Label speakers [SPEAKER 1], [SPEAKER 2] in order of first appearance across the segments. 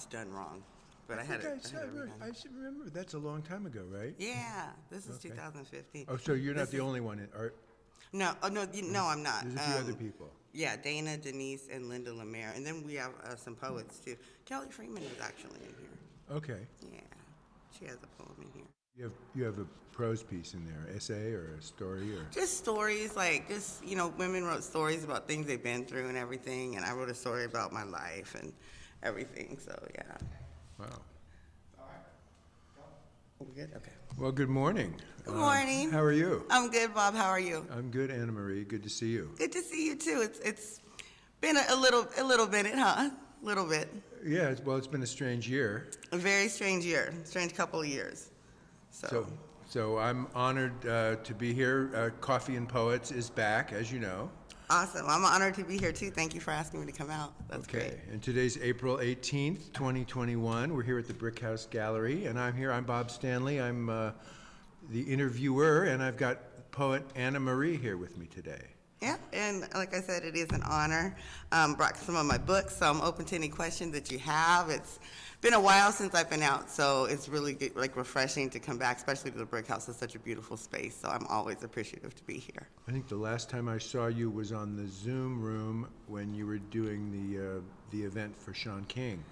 [SPEAKER 1] done wrong. But I
[SPEAKER 2] think
[SPEAKER 1] had it redone.
[SPEAKER 2] I should remember. That's a long time ago, right?
[SPEAKER 1] Yeah, this is
[SPEAKER 2] Okay.
[SPEAKER 1] 2015.
[SPEAKER 2] Oh, so you're not
[SPEAKER 1] This
[SPEAKER 2] the
[SPEAKER 1] is-
[SPEAKER 2] only one.
[SPEAKER 1] No, oh, no, no, I'm not.
[SPEAKER 2] There's a few other people.
[SPEAKER 1] Yeah, Dana, Denise, and Linda Lemare. And then we have some poets, too. Kelly Freeman is actually in here.
[SPEAKER 2] Okay.
[SPEAKER 1] Yeah, she has a poem in here.
[SPEAKER 2] You have a prose piece in there, essay or a story or.
[SPEAKER 1] Just stories, like, just, women wrote stories about things they've been through and everything. And I wrote a story about my life and everything, so yeah.
[SPEAKER 2] Wow.
[SPEAKER 1] We good? Okay.
[SPEAKER 2] Well, good morning.
[SPEAKER 1] Good morning.
[SPEAKER 2] How are you?
[SPEAKER 1] I'm good, Bob. How are you?
[SPEAKER 2] I'm good, Anna Marie. Good to see you.
[SPEAKER 1] Good to see you too. It's been a little minute, huh? A little bit.
[SPEAKER 2] Yeah. Well, it's been a strange year.
[SPEAKER 1] A very strange year. Strange couple of years.
[SPEAKER 2] So I'm honored to be here. Coffee and Poets is back, as you know.
[SPEAKER 1] Awesome. I'm honored to be here too. Thank you for asking me to come out. That's
[SPEAKER 2] Okay.
[SPEAKER 1] great.
[SPEAKER 2] And today's April 18th, 2021. We're here at the Brick House Gallery, and I'm here. I'm Bob Stanley. I'm the interviewer, and I've got poet Anna Marie here with me today.
[SPEAKER 1] Yeah, and like I said, it is an honor. Brought some of my books, so I'm open to any questions that you have. It's been a while since I've been out, so it's really good, like refreshing to come back, especially to the Brick House. It's such a beautiful space, so I'm always appreciative to be here.
[SPEAKER 2] I think the last time I saw you was on the Zoom room when you were doing the event for Sean King.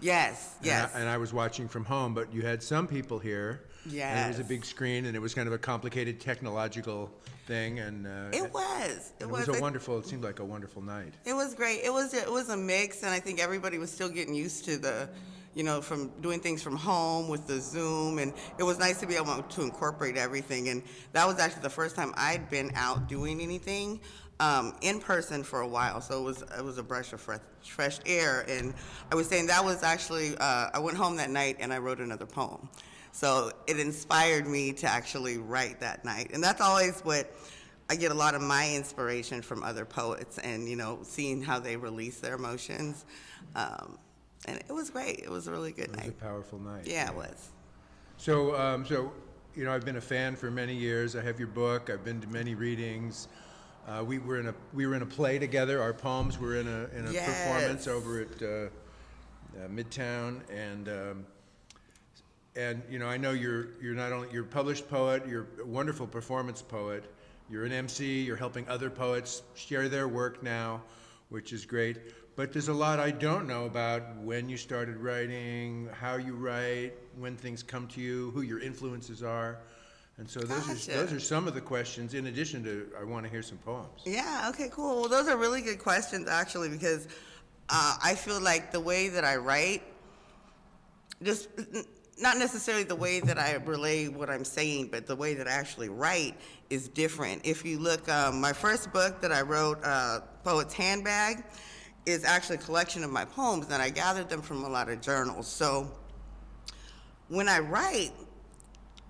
[SPEAKER 1] Yes, yes.
[SPEAKER 2] And I was watching from home, but you had some people here.
[SPEAKER 1] Yes.
[SPEAKER 2] And it was a big screen, and it was kind of a complicated technological thing, and
[SPEAKER 1] It was.
[SPEAKER 2] it was a wonderful. It seemed like a wonderful night.
[SPEAKER 1] It was great. It was a mix, and I think everybody was still getting used to from doing things from home with the Zoom, and it was nice to be able to incorporate everything. And that was actually the first time I'd been out doing anything in person for a while, so it was a breath of fresh air. And I was saying that was actually I went home that night and I wrote another poem, so it inspired me to actually write that night. And that's always what I get a lot of my inspiration from other poets, and seeing how they release their emotions. And it was great. It was a really good night.
[SPEAKER 2] It was a powerful night.
[SPEAKER 1] Yeah, it was.
[SPEAKER 2] So, I've been a fan for many years. I have your book. I've been to many readings. We were in a play together. Our poems were in a
[SPEAKER 1] Yes.
[SPEAKER 2] performance over at Midtown, and I know you're not only you're a published poet, you're a wonderful performance poet. You're an MC. You're helping other poets share their work now, which is great. But there's a lot I don't know about when you started writing, how you write, when things come to you, who your influences are. And so
[SPEAKER 1] Gotcha.
[SPEAKER 2] those are some of the questions, in addition to, I want to hear some poems.
[SPEAKER 1] Yeah, okay, cool. Well, those are really good questions, actually, because I feel like the way that I write, just not necessarily the way that I relay what I'm saying, but the way that I actually write is different. If you look, my first book that I wrote, Poet's Handbag, is actually a collection of my poems, and I gathered them from a lot of journals. So when I write,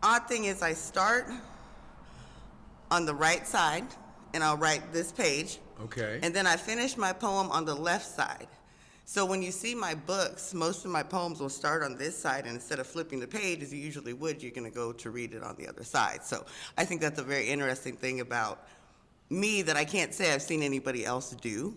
[SPEAKER 1] odd thing is I start on the right side, and I'll write this page.
[SPEAKER 2] Okay.
[SPEAKER 1] And then I finish my poem on the left side. So when you see my books, most of my poems will start on this side, and instead of flipping the page as you usually would, you're gonna go to read it on the other side. So I think that's a very interesting thing about me that I can't say I've seen anybody else do.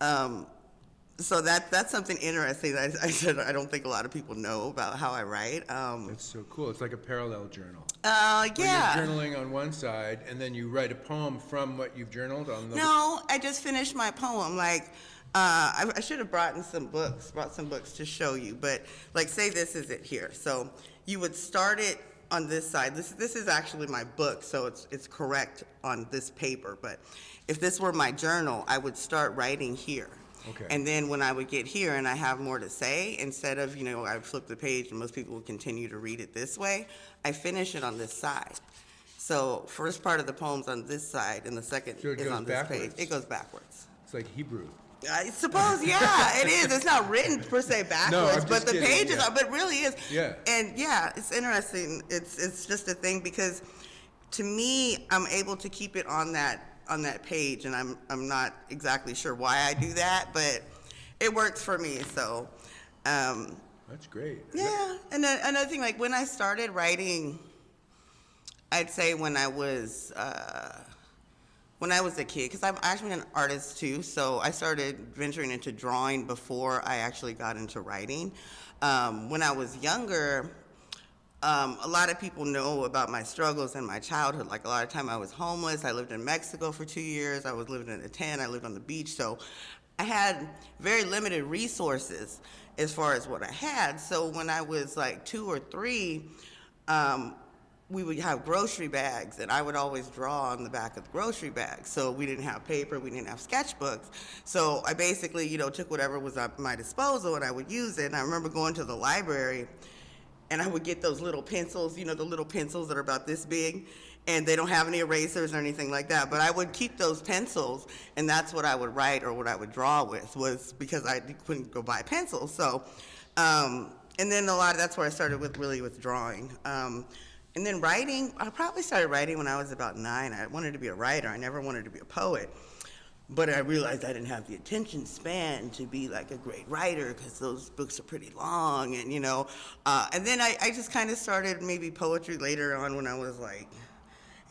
[SPEAKER 1] So that's something interesting that I said I don't think a lot of people know about how I write.
[SPEAKER 2] That's so cool. It's like a parallel journal.
[SPEAKER 1] Yeah.
[SPEAKER 2] Where you're journaling on one side, and then you write a poem from what you've journaled on the
[SPEAKER 1] No, I just finished my poem. Like, I should have brought some books to show you. But like, say this is it here. So you would start it on this side. This is actually my book, so it's correct on this paper. But if this were my journal, I would start writing here.
[SPEAKER 2] Okay.
[SPEAKER 1] And then when I would get here and I have more to say, instead of, I would flip the page and most people would continue to read it this way, I finish it on this side. So first part of the poem's on this side and the second
[SPEAKER 2] So it
[SPEAKER 1] is
[SPEAKER 2] goes
[SPEAKER 1] on this
[SPEAKER 2] backwards.
[SPEAKER 1] page. It goes backwards.
[SPEAKER 2] It's like Hebrew.
[SPEAKER 1] I suppose, yeah, it is. It's not written per se backwards,
[SPEAKER 2] I'm
[SPEAKER 1] but
[SPEAKER 2] just
[SPEAKER 1] the
[SPEAKER 2] kidding,
[SPEAKER 1] pages
[SPEAKER 2] yeah.
[SPEAKER 1] are, but it really is.
[SPEAKER 2] Yeah.
[SPEAKER 1] And yeah, it's interesting. It's just a thing because to me, I'm able to keep it on that page, and I'm not exactly sure why I do that, but it works for me. So
[SPEAKER 2] That's great.
[SPEAKER 1] yeah. And then another thing, like when I started writing, I'd say when I was when I was a kid, because I'm actually an artist too, so I started venturing into drawing before I actually got into writing. When I was younger, a lot of people know about my struggles in my childhood. Like, a lot of time I was homeless. I lived in Mexico for 2 years. I was living in a tent. I lived on the beach. So I had very limited resources as far as what I had. So when I was like 2 or 3, we would have grocery bags, and I would always draw on the back of the grocery bags. So we didn't have paper, we didn't have sketchbooks. So I basically, took whatever was at my disposal and I would use it. And I remember going to the library, and I would get those little pencils, the little pencils that are about this big, and they don't have any erasers or anything like that. But I would keep those pencils, and that's what I would write or what I would draw with, was because I couldn't go buy pencils. So, and then that's where I started with drawing. And then writing, I probably started writing when I was about 9. I wanted to be a writer. I never wanted to be a poet. But I realized I didn't have the attention span to be like a great writer, because those books are pretty long, and and then I just kind of started maybe poetry later on when I was like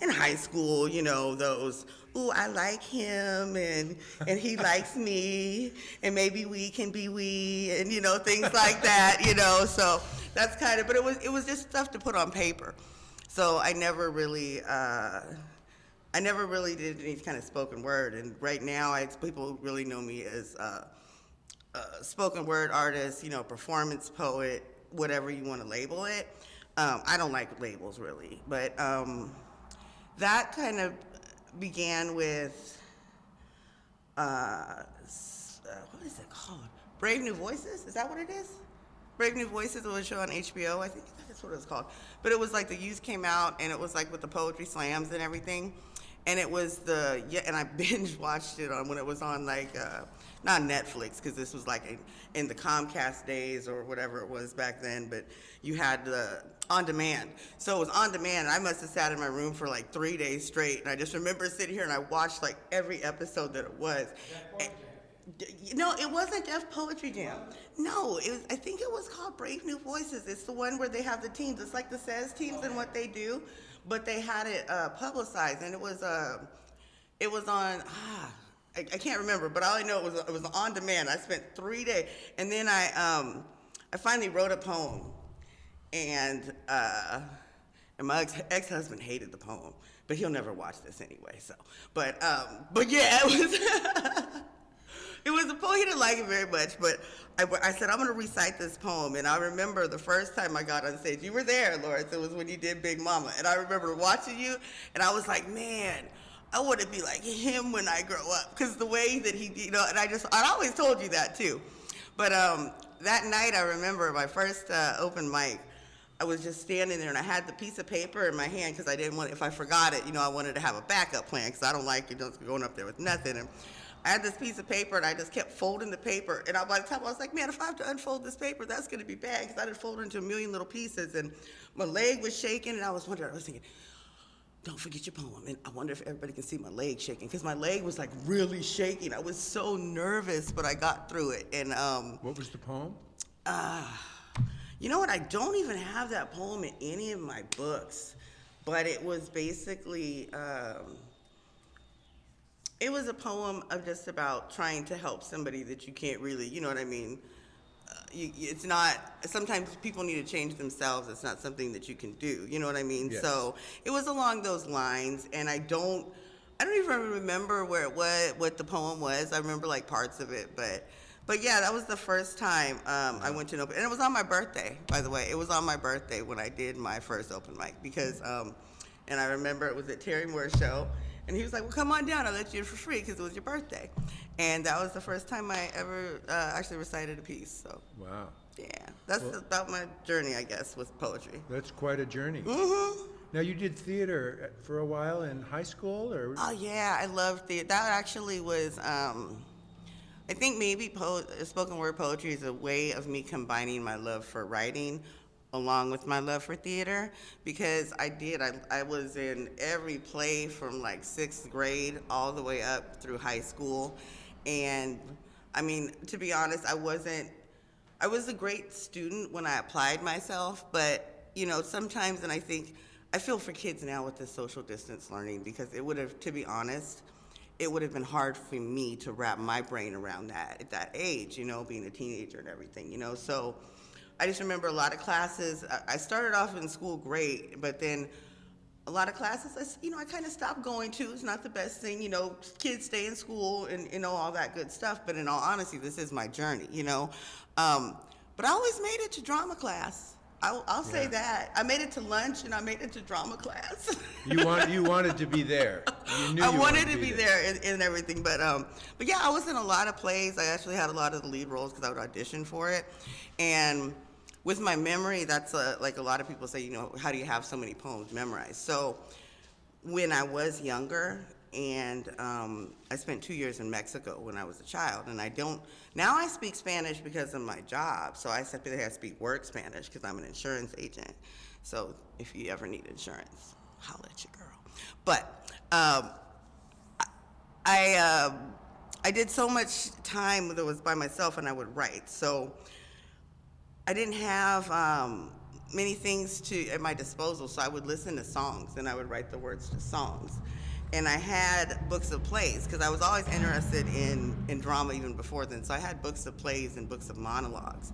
[SPEAKER 1] in high school, those, ooh, I like him, and he likes me, and maybe we can be we, and things like that, so that's kind of, but it was just stuff to put on paper. So I never really did any kind of spoken word, and right now people really know me as a spoken word artist, performance poet, whatever you want to label it. I don't like labels really, but that kind of began with what is it called? Brave New Voices? Is that what it is? Brave New Voices was a show on HBO. I think that's what it was called. But it was like the youth came out, and it was like with the poetry slams and everything. And it was and I binge watched it when it was on like, not Netflix, because this was like in the Comcast days or whatever it was back then, but you had the on demand. So it was on demand, and I must have sat in my room for like 3 days straight, and I just remember sitting here and I watched like every episode that it was. No, it wasn't Def Poetry Jam. No, I think it was called Brave New Voices. It's the one where they have the teams. It's like the SAYS teams and what they do, but they had it publicized, and it was on. I can't remember, but all I know it was on demand. I spent 3 days, and then I finally wrote a poem, and my ex-husband hated the poem, but he'll never watch this anyway. So, but yeah, it was. It was a poem. He didn't like it very much, but I said, I'm going to recite this poem. And I remember the first time I got on stage, you were there, Lawrence. It was when you did Big Mama. And I remember watching you, and I was like, man, I want to be like him when I grow up. Because the way that he, and I always told you that too. But that night, I remember my first open mic, I was just standing there, and I had the piece of paper in my hand, because I didn't want, if I forgot it, I wanted to have a backup plan, because I don't like going up there with nothing. And I had this piece of paper, and I just kept folding the paper. And by the time I was like, man, if I have to unfold this paper, that's going to be bad, because I did fold it into a million little pieces. And my leg was shaking, and I was thinking, don't forget your poem. And I wonder if everybody can see my leg shaking, because my leg was like really shaking. I was so nervous, but I got through it. And
[SPEAKER 2] what was the poem?
[SPEAKER 1] You know what? I don't even have that poem in any of my books, but it was basically. It was a poem of just about trying to help somebody that you can't really, you know what I mean? It's not, sometimes people need to change themselves. It's not something that you can do, you know what I mean?
[SPEAKER 2] Yes.
[SPEAKER 1] So it was along those lines, and I don't even remember what the poem was. I remember like parts of it, but yeah, that was the first time I went to an open, and it was on my birthday, by the way. It was on my birthday when I did my first open mic, because, and I remember it was at Terry Moore's show. And he was like, well, come on down, I'll let you in for free, because it was your birthday. And that was the first time I ever actually recited a piece, so.
[SPEAKER 2] Wow.
[SPEAKER 1] Yeah, that's about my journey, I guess, with poetry.
[SPEAKER 2] That's quite a journey.
[SPEAKER 1] Mm-hmm.
[SPEAKER 2] Now, you did theater for a while in high school, or?
[SPEAKER 1] Oh, yeah, I love theater. That actually was, I think maybe spoken word poetry is a way of me combining my love for writing along with my love for theater, because I was in every play from like 6th grade all the way up through high school. And I mean, to be honest, I was a great student when I applied myself, but sometimes, and I feel for kids now with the social distance learning, because it would have, to be honest, it would have been hard for me to wrap my brain around that at that age, you know, being a teenager and everything, you know. So I just remember a lot of classes. I started off in school great, but then a lot of classes, I kind of stopped going to. It's not the best thing, you know, kids stay in school and, you know, all that good stuff. But in all honesty, this is my journey, you know. But I always made it to drama class. I'll say
[SPEAKER 2] Yeah.
[SPEAKER 1] that. I made it to lunch and I made it to drama class.
[SPEAKER 2] You wanted to be there. You knew
[SPEAKER 1] I
[SPEAKER 2] you
[SPEAKER 1] wanted to be there and everything, but yeah, I was in a lot of plays. I actually had a lot of the lead roles because I would audition for it, and with my memory, that's like a lot of people say, you know, how do you have so many poems memorized? So when I was younger, and I spent 2 years in Mexico when I was a child, and now I speak Spanish because of my job, so I simply have to speak work Spanish because I'm an insurance agent. So if you ever need insurance, holla at your girl. But I did so much time that was by myself, and I would write. So I didn't have many things at my disposal, so I would listen to songs, and I would write the words to songs. And I had books of plays, because I was always interested in drama even before then. So I had books of plays and books of monologues.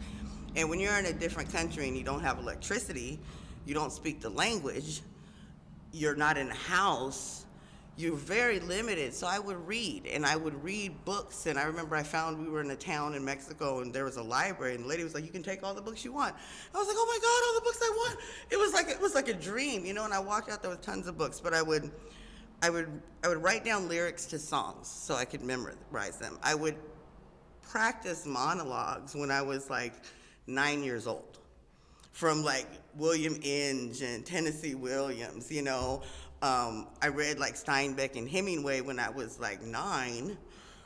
[SPEAKER 1] And when you're in a different country and you don't have electricity, you don't speak the language, you're not in a house, you're very limited. So I would read, and I would read books. And I remember we were in a town in Mexico, and there was a library, and the lady was like, you can take all the books you want. I was like, oh my God, all the books I want. It was like a dream, you know, and I walked out there with tons of books, but I would write down lyrics to songs so I could memorize them. I would practice monologues when I was like 9 years old, from like William Inge and Tennessee Williams, you know. I read like Steinbeck and Hemingway when I was like 9,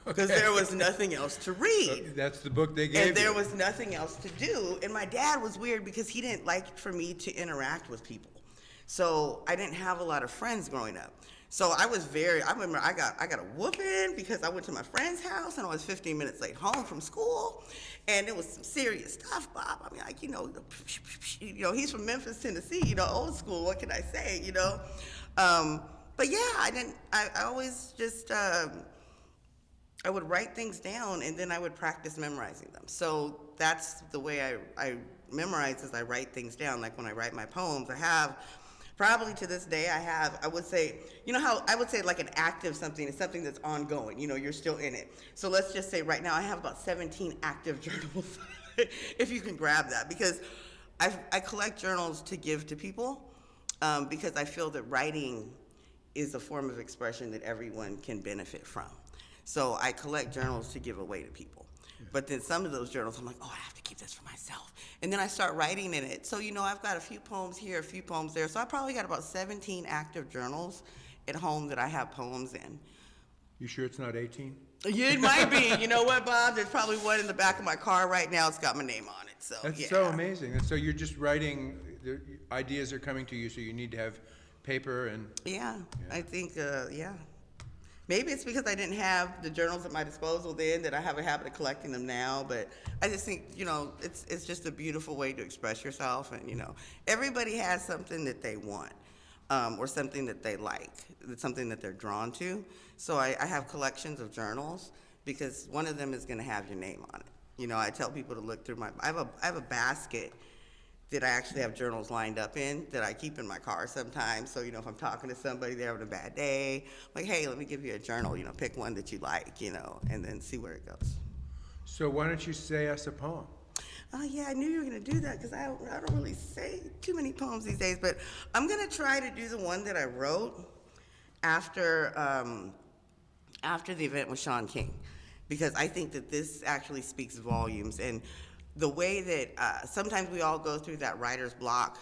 [SPEAKER 1] because there was nothing else to read.
[SPEAKER 2] That's the book they gave you.
[SPEAKER 1] And there was nothing else to do. And my dad was weird because he didn't like for me to interact with people. So I didn't have a lot of friends growing up. So I remember I got a whooping because I went to my friend's house and I was 15 minutes late home from school, and it was some serious stuff, Bob. I mean, like, you know, he's from Memphis, Tennessee, you know, old school, what can I say, you know? But yeah, I always just, I would write things down and then I would practice memorizing them. So that's the way I memorize, is I write things down. Like when I write my poems, probably to this day, I would say, you know how I would say like an active something is something that's ongoing, you know, you're still in it. So let's just say right now I have about 17 active journals, if you can grab that, because I collect journals to give to people, because I feel that writing is a form of expression that everyone can benefit from. So I collect journals to give away to people. But then some of those journals, I'm like, oh, I have to keep this for myself. And then I start writing in it. So, you know, I've got a few poems here, a few poems there. So I probably got about 17 active journals at home that I have poems in.
[SPEAKER 2] You sure it's not 18?
[SPEAKER 1] Yeah, it might be. You know what, Bob? There's probably one in the back of my car right now. It's got my name on it. So
[SPEAKER 2] That's
[SPEAKER 1] yeah.
[SPEAKER 2] so amazing. And so you're just writing, the ideas are coming to you, so you need to have paper and...
[SPEAKER 1] Yeah, I think, yeah. Maybe it's because I didn't have the journals at my disposal then that I have a habit of collecting them now, but I just think, you know, it's just a beautiful way to express yourself, and, you know, everybody has something that they want, or something that they like, something that they're drawn to. So I have collections of journals because one of them is going to have your name on it. You know, I tell people to look through I have a basket that I actually have journals lined up in that I keep in my car sometimes. So, you know, if I'm talking to somebody, they're having a bad day, I'm like, hey, let me give you a journal, you know, pick one that you like, you know, and then see where it goes.
[SPEAKER 2] So why don't you say us a poem?
[SPEAKER 1] Oh, yeah, I knew you were going to do that because I don't really say too many poems these days, but I'm going to try to do the one that I wrote after the event with Shaun King, because I think that this actually speaks volumes. And the way that sometimes we all go through that writer's block,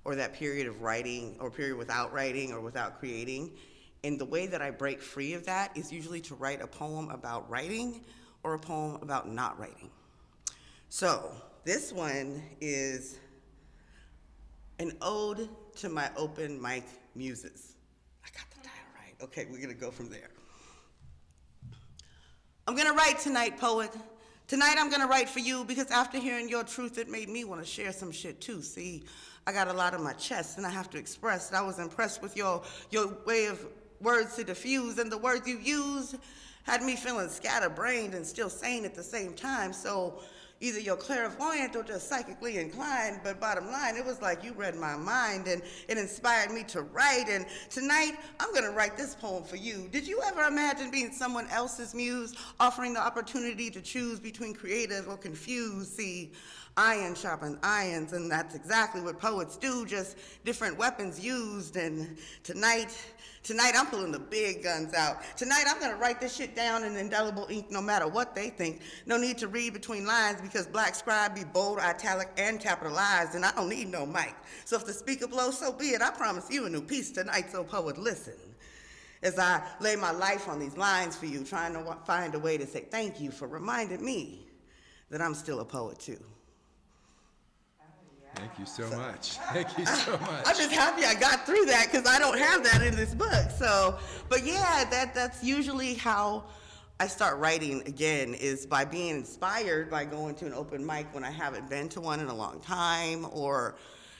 [SPEAKER 1] or that period of writing, or period without writing or without creating, and the way that I break free of that is usually to write a poem about writing or a poem about not writing. So this one is an ode to my open mic muses. I got the title right. Okay, we're gonna go from there. I'm gonna write tonight, poet. Tonight I'm gonna write for you because after hearing your truth, it made me wanna share some shit too. See, I got a lot on my chest and I have to express that I was impressed with your way of words to diffuse, and the words you used had me feeling scatterbrained and still sane at the same time. So either you're clairvoyant or just psychically inclined, but bottom line, it was like you read my mind, and it inspired me to write. And tonight, I'm gonna write this poem for you. Did you ever imagine being someone else's muse, offering the opportunity to choose between creative or confused? See, iron sharpens irons, and that's exactly what poets do, just different weapons used. And tonight I'm pulling the big guns out. Tonight I'm gonna write this shit down in indelible ink no matter what they think. No need to read between lines because black scribe be bold, italic, and capitalized, and I don't need no mic. So if the speaker blows, so be it. I promise you a new piece tonight, so poet, listen. As I lay my life on these lines for you, trying to find a way to say thank you for reminding me that I'm still a poet too.
[SPEAKER 2] Thank you so much. Thank you so much.
[SPEAKER 1] I'm just happy I got through that because I don't have that in this book. So, but yeah, that's usually how I start writing again, is by being inspired by going to an open mic when I haven't been to one in a long time, or,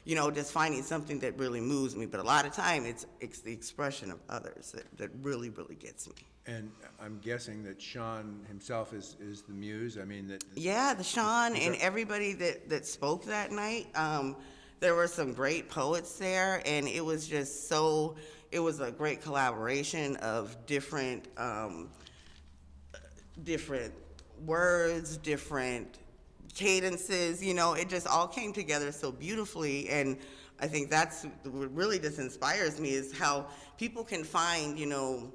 [SPEAKER 1] you know, just finding something that really moves me. But a lot of time it's the expression of others that really, really gets me.
[SPEAKER 2] And I'm guessing that Sean himself is the muse. I mean, that.
[SPEAKER 1] Yeah, the Sean and everybody that spoke that night. There were some great poets there, and it was just it was a great collaboration of different words, different cadences, you know, it just all came together so beautifully. And I think that's what really just inspires me, is how people can find, you know,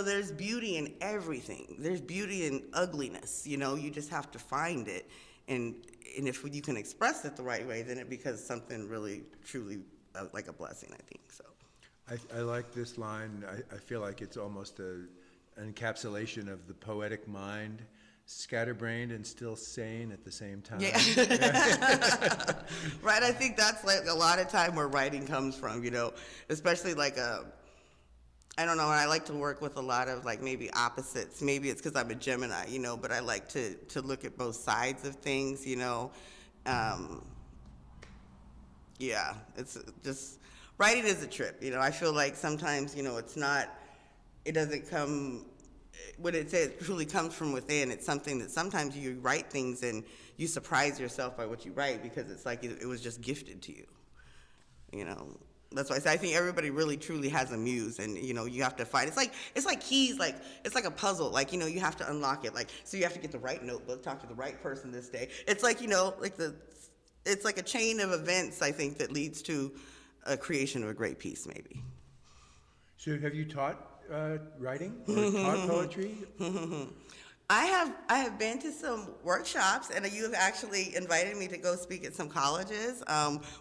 [SPEAKER 1] there's beauty in everything. There's beauty in ugliness, you know, you just have to find it. And if you can express it the right way, then it becomes something really, truly like a blessing, I think, so.
[SPEAKER 2] I like this line. I feel like it's almost an encapsulation of the poetic mind, scatterbrained and still sane at the same time.
[SPEAKER 1] Yeah. Right, I think that's like a lot of time where writing comes from, you know, especially like I don't know, I like to work with a lot of like maybe opposites. Maybe it's because I'm a Gemini, you know, but I like to look at both sides of things, you know. Yeah, it's just, writing is a trip, you know. I feel like sometimes, you know, it doesn't come, when it says it truly comes from within, it's something that sometimes you write things and you surprise yourself by what you write because it's like it was just gifted to you, you know. That's why I say I think everybody really truly has a muse, and you know, you have to find. It's like keys, like it's like a puzzle. Like, you know, you have to unlock it. Like, so you have to get the right notebook, talk to the right person this day. It's like, you know, it's like a chain of events, I think, that leads to a creation of a great piece, maybe.
[SPEAKER 2] So have you taught writing or taught poetry?
[SPEAKER 1] I have been to some workshops, and you have actually invited me to go speak at some colleges,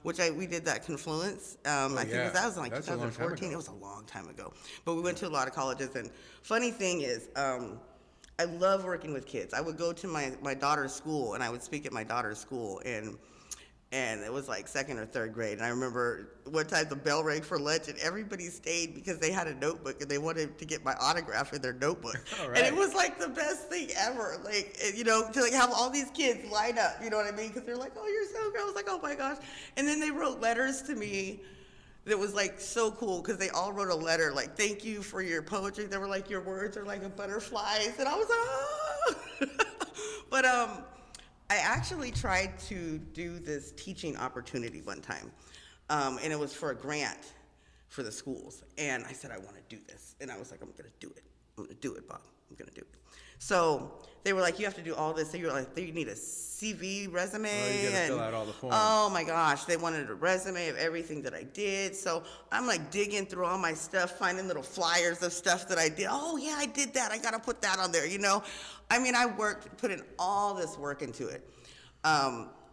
[SPEAKER 1] which we did that Confluence. I think that was like 2014. It was a long time ago. But we went to a lot of colleges, and funny thing is, I love working with kids. I would go to my daughter's school, and I would speak at my daughter's school, and it was like second or third grade. And I remember one time the bell rang for lunch, and everybody stayed because they had a notebook and they wanted to get my autograph in their notebook. Right. And it was like the best thing ever. Like, you know, to like have all these kids line up, you know what I mean? Because they're like, oh, you're so good. I was like, oh my gosh. And then they wrote letters to me that was like so cool, because they all wrote a letter like, thank you for your poetry. They were like, your words are like a butterflies. And I was like, oh. But I actually tried to do this teaching opportunity one time, and it was for a grant for the schools. And I said, I want to do this. And I was like, I'm going to do it. I'm going to do it, Bob. I'm going to do it. So they were like, you have to do all this. So you were like, you need a CV, resume.
[SPEAKER 2] Oh, you got to fill out all the forms.
[SPEAKER 1] Oh my gosh, they wanted a resume of everything that I did. So I'm like digging through all my stuff, finding little flyers of stuff that I did. Oh yeah, I did that. I got to put that on there, you know. I mean, I put in all this work into it.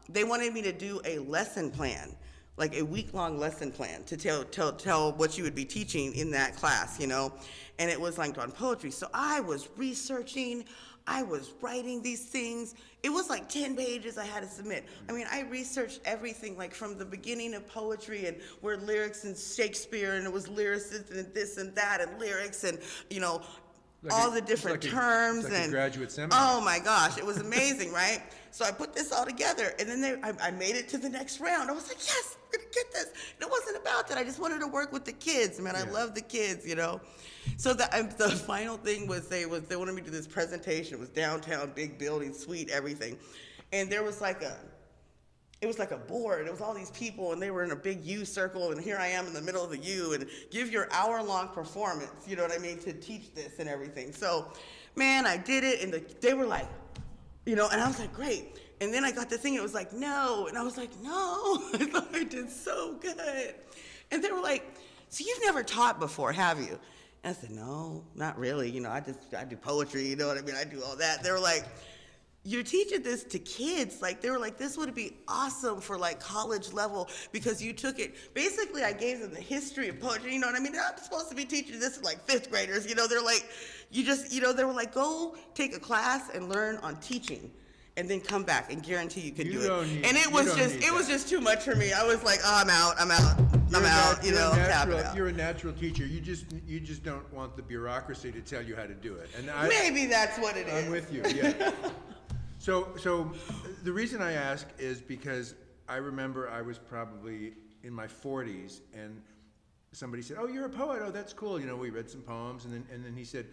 [SPEAKER 1] They wanted me to do a lesson plan, like a week-long lesson plan to tell what you would be teaching in that class, you know, and it was like on poetry. So I was researching, I was writing these things. It was like 10 pages I had to submit. I mean, I researched everything, like from the beginning of poetry and where lyrics and Shakespeare, and it was lyricists and this and that and lyrics and, you know, like all the different terms.
[SPEAKER 2] It's like
[SPEAKER 1] and
[SPEAKER 2] a graduate seminar.
[SPEAKER 1] Oh my gosh, it was amazing, right? So I put this all together, and then I made it to the next round. I was like, yes, I'm gonna get this. And it wasn't about that. I just wanted to work with the kids, man. I love the kids, you know. So the final thing was they wanted me to do this presentation. It was downtown, big building, suite, everything. And there was like it was like a board. It was all these people, and they were in a big U circle, and here I am in the middle of the U, and give your hour-long performance, you know what I mean, to teach this and everything. So, man, I did it, and they were like, you know, and I was like, great. And then I got the thing, it was like, no. And I was like, no. I thought I did so good. And they were like, so you've never taught before, have you? And I said, no, not really. You know, I do poetry, you know what I mean? I do all that. They were like, you're teaching this to kids. Like, they were like, this would be awesome for like college level because you took it. Basically, I gave them the history of poetry, you know what I mean? They're not supposed to be teaching this to like fifth graders, you know? They're like, they were like, go take a class and learn on teaching and then come back and guarantee you could do it. And it was just too much for me. I was like, oh, I'm out, you know, tapping out.
[SPEAKER 2] You're a natural teacher. You just don't want the bureaucracy to tell you how to do it. And
[SPEAKER 1] maybe that's what it is.
[SPEAKER 2] I'm with you, yeah. So the reason I ask is because I remember I was probably in my 40s and somebody said, oh, you're a poet. Oh, that's cool. You know, we read some poems. And then he said,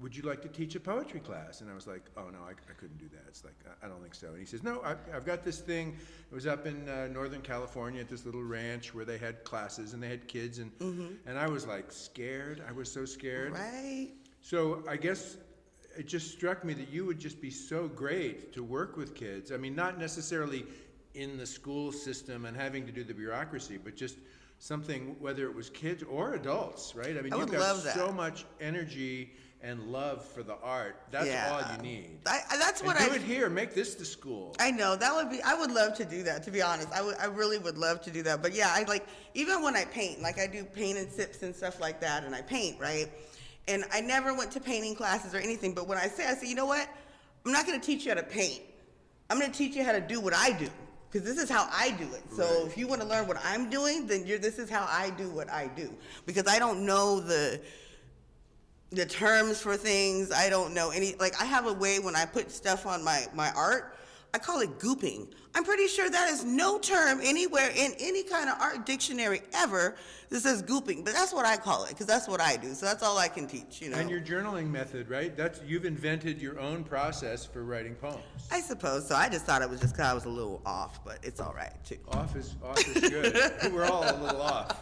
[SPEAKER 2] would you like to teach a poetry class? And I was like, oh, no, I couldn't do that. It's like, I don't think so. And he says, no, I've got this thing. It was up in Northern California at this little ranch where they had classes and they had kids. And I was like scared. I was so scared.
[SPEAKER 1] Right.
[SPEAKER 2] So I guess it just struck me that you would just be so great to work with kids. I mean, not necessarily in the school system and having to do the bureaucracy, but just something, whether it was kids or adults, right? I mean, you've got so much energy and love for the art. That's all you need. Do it here. Make this the school.
[SPEAKER 1] I know. I would love to do that, to be honest. I really would love to do that. But yeah, I like, even when I paint, like I do paint and sips and stuff like that, and I paint, right? And I never went to painting classes or anything, but when I say, you know what? I'm not going to teach you how to paint. I'm going to teach you how to do what I do, because this is how I do it. So if you want to learn what I'm doing, then this is how I do what I do, because I don't know the terms for things. I don't know any, like I have a way when I put stuff on my art, I call it gooping. I'm pretty sure that is no term anywhere in any kind of art dictionary ever that says gooping, but that's what I call it, because that's what I do. So that's all I can teach, you know.
[SPEAKER 2] And your journaling method, right? You've invented your own process for writing poems.
[SPEAKER 1] I suppose so. I just thought it was just because I was a little off, but it's all right too.
[SPEAKER 2] Off is good. We're all a little off.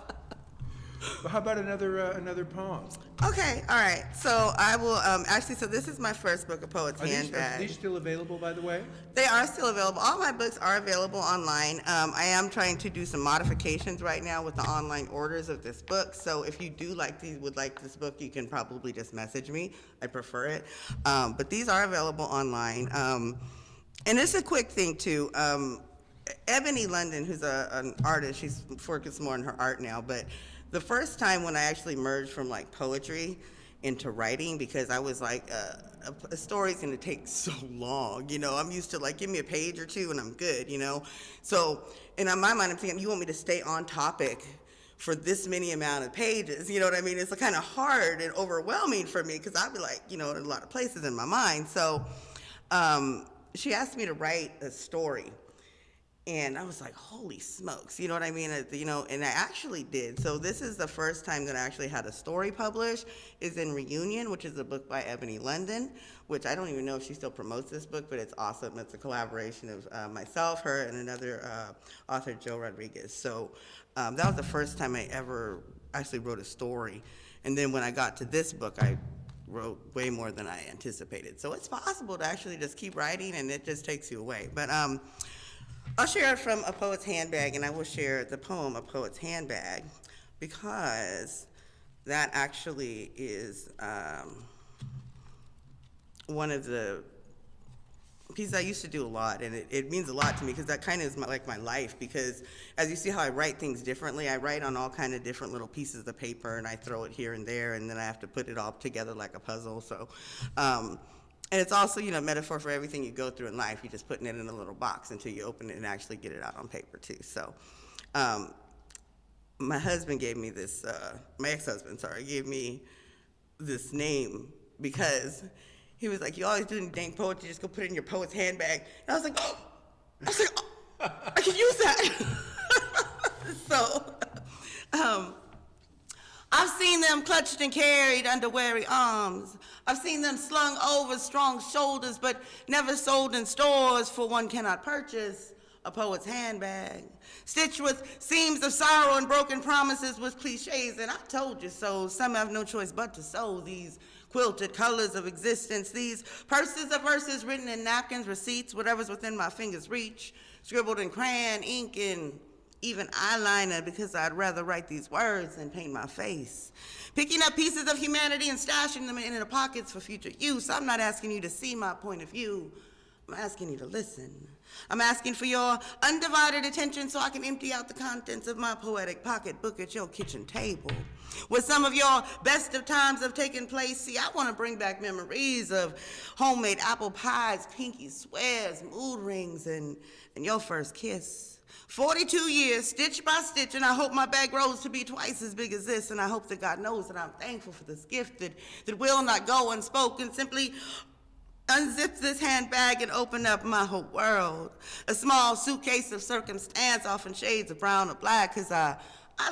[SPEAKER 2] Well, how about another poem?
[SPEAKER 1] Okay, all right. So I will actually. So this is my first book, A Poet's Handbag.
[SPEAKER 2] Are these still available, by the way?
[SPEAKER 1] They are still available. All my books are available online. I am trying to do some modifications right now with the online orders of this book. So if you would like this book, you can probably just message me. I prefer it. But these are available online. And it's a quick thing too. Ebony London, who's an artist, she's focused more on her art now, but the first time when I actually merged from like poetry into writing, because I was like, a story's gonna take so long, you know. I'm used to like, give me a page or two and I'm good, you know. So, and in my mind, I'm thinking, you want me to stay on topic for this many amount of pages, you know what I mean? It's kind of hard and overwhelming for me, because I'd be like, you know, in a lot of places in my mind. So she asked me to write a story. And I was like, holy smokes, you know what I mean? You know, and I actually did. So this is the first time that I actually had a story published, is in Reunion, which is a book by Ebony London, which I don't even know if she still promotes this book, but it's awesome. It's a collaboration of myself, her, and another author, Joe Rodriguez. So that was the first time I ever actually wrote a story. And then when I got to this book, I wrote way more than I anticipated. So it's possible to actually just keep writing, and it just takes you away. But I'll share it from A Poet's Handbag, and I will share the poem A Poet's Handbag, because that actually is one of the pieces I used to do a lot, and it means a lot to me, because that kind of is like my life, because as you see how I write things differently, I write on all kind of different little pieces of paper, and I throw it here and there, and then I have to put it all together like a puzzle. So and it's also, you know, a metaphor for everything you go through in life. You're just putting it in a little box until you open it and actually get it out on paper, too. So my husband gave me this, my ex-husband, sorry, gave me this name because he was like, you always do dang poetry, just go put it in your poet's handbag. And I was like, oh, I can use that. So, I've seen them clutched and carried under weary arms. I've seen them slung over strong shoulders, but never sold in stores, for one cannot purchase a poet's handbag. Stitched with seams of sorrow and broken promises with cliches, and I told you so. Some have no choice but to sew these quilted colors of existence, these purses of verses written in napkins, receipts, whatever's within my fingers' reach, scribbled in crayon, ink, and even eyeliner, because I'd rather write these words than paint my face. Picking up pieces of humanity and stashing them in the pockets for future use. I'm not asking you to see my point of view. I'm asking you to listen. I'm asking for your undivided attention so I can empty out the contents of my poetic pocketbook at your kitchen table. Where some of your best of times have taken place, see, I want to bring back memories of homemade apple pies, pinky swears, mood rings, and your first kiss. 42 years, stitch by stitch, and I hope my bag grows to be twice as big as this, and I hope that God knows that I'm thankful for this gift that will not go unspoken. Simply unzip this handbag and open up my whole world. A small suitcase of circumstance, often shades of brown or black, because I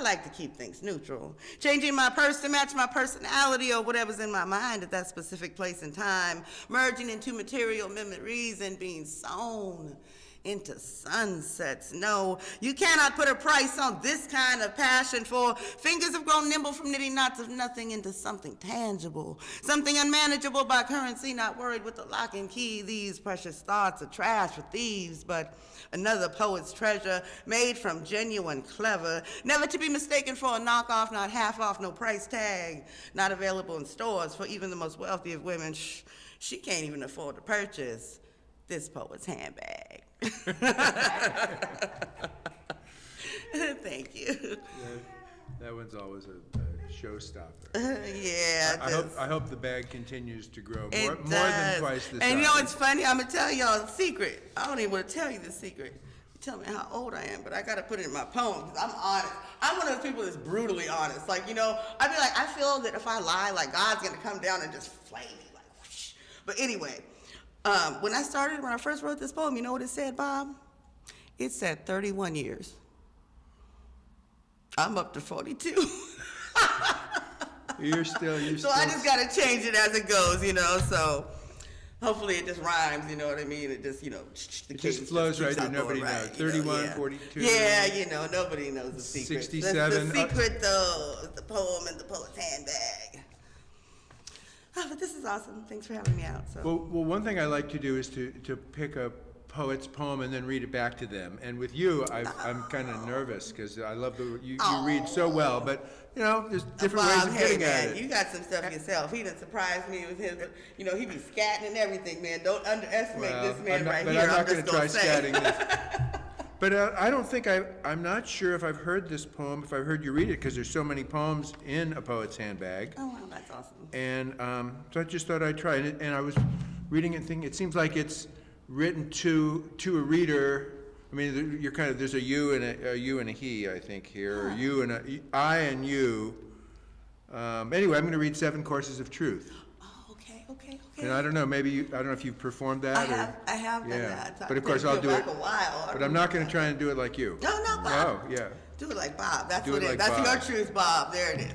[SPEAKER 1] like to keep things neutral. Changing my purse to match my personality or whatever's in my mind at that specific place and time. Merging into material memories and being sewn into sunsets. No, you cannot put a price on this kind of passion, for fingers have grown nimble from knitting knots of nothing into something tangible, something unmanageable by currency, not worried with the lock and key. These precious thoughts are trash for thieves, but another poet's treasure, made from genuine clever, never to be mistaken for a knockoff, not half off, no price tag, not available in stores for even the most wealthy of women. She can't even afford to purchase this poet's handbag. Thank you.
[SPEAKER 2] That one's always a showstopper.
[SPEAKER 1] Yeah.
[SPEAKER 2] I hope the bag continues to grow more
[SPEAKER 1] It
[SPEAKER 2] than
[SPEAKER 1] does.
[SPEAKER 2] twice the size.
[SPEAKER 1] And you know what's funny? I'm gonna tell y'all a secret. I don't even want to tell you the secret. Tell me how old I am, but I gotta put it in my poem because I'm honest. I'm one of those people that's brutally honest. Like, you know, I'd be like, I feel that if I lie, like God's gonna come down and just flay me, like whoosh. But anyway, when I first wrote this poem, you know what it said, Bob? It said 31 years. I'm up to 42.
[SPEAKER 2] You're still.
[SPEAKER 1] So I just gotta change it as it goes, you know, so hopefully it just rhymes, you know what I mean? It just, you know, the
[SPEAKER 2] It just
[SPEAKER 1] cadence
[SPEAKER 2] flows
[SPEAKER 1] keeps
[SPEAKER 2] right through.
[SPEAKER 1] on
[SPEAKER 2] Nobody
[SPEAKER 1] going
[SPEAKER 2] knows.
[SPEAKER 1] right, you know,
[SPEAKER 2] 31,
[SPEAKER 1] yeah.
[SPEAKER 2] 42.
[SPEAKER 1] Yeah, you know, nobody knows the secret.
[SPEAKER 2] 67.
[SPEAKER 1] The secret, though, is the poem and the poet's handbag. Oh, but this is awesome. Thanks for having me out. So.
[SPEAKER 2] Well, one thing I like to do is to pick a poet's poem and then read it back to them. And with you, I'm kind of nervous because I love you read so well. But you know, there's different ways of getting at it.
[SPEAKER 1] You got some stuff yourself. He done surprised me with his, you know, he be scatting and everything, man. Don't underestimate this man right here.
[SPEAKER 2] I'm not
[SPEAKER 1] going to
[SPEAKER 2] try
[SPEAKER 1] say.
[SPEAKER 2] scatting this. But I don't think I'm not sure if I've heard this poem, if I've heard you read it, because there's so many poems in A Poet's Handbag.
[SPEAKER 1] Oh, wow, that's awesome.
[SPEAKER 2] And so I just thought I'd try it. And I was reading it and thinking, it seems like it's written to a reader. I mean, you're kind of, there's a you and a you and a he, I think, here, or you and I and you. Anyway, I'm going to read 7 Courses of Truth.
[SPEAKER 1] Oh, okay.
[SPEAKER 2] And I don't know, maybe I don't know if you've performed that.
[SPEAKER 1] I have done that.
[SPEAKER 2] But of course I'll do it.
[SPEAKER 1] A while.
[SPEAKER 2] But I'm not going to try and do it like you.
[SPEAKER 1] No, Bob.
[SPEAKER 2] Oh, yeah.
[SPEAKER 1] Do it like Bob. That's
[SPEAKER 2] Do
[SPEAKER 1] what
[SPEAKER 2] it
[SPEAKER 1] it is.
[SPEAKER 2] like
[SPEAKER 1] That's
[SPEAKER 2] Bob.
[SPEAKER 1] your truth, Bob. There it is.